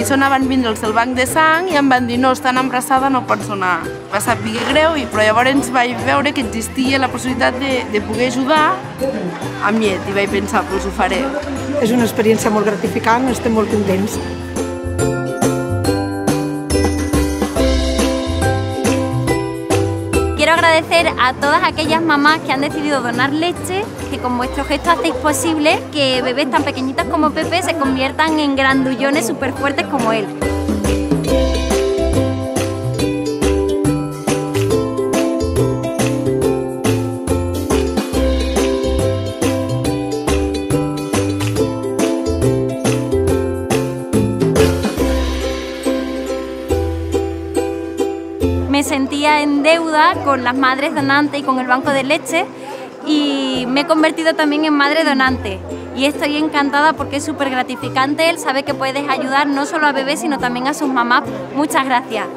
persona van vindre'ls del banc de sang i em van dir no, estan embarassada, no pots donar. Va saber greu, però llavors vaig veure que existia la possibilitat de poder ajudar amb llet i vaig pensar, doncs ho faré. És una experiència molt gratificant, estem molt contents. Quiero agradecer a todas aquellas mamás que han decidido donar leche, que con vuestro gesto hacéis posible que bebés tan pequeñitos como Pepe se conviertan en grandullones súper fuertes como él. Me sentía en deuda con las madres donantes y con el banco de leche y me he convertido también en madre donante y estoy encantada porque es súper gratificante el saber que puedes ayudar no solo a bebés sino también a sus mamás. Muchas gracias.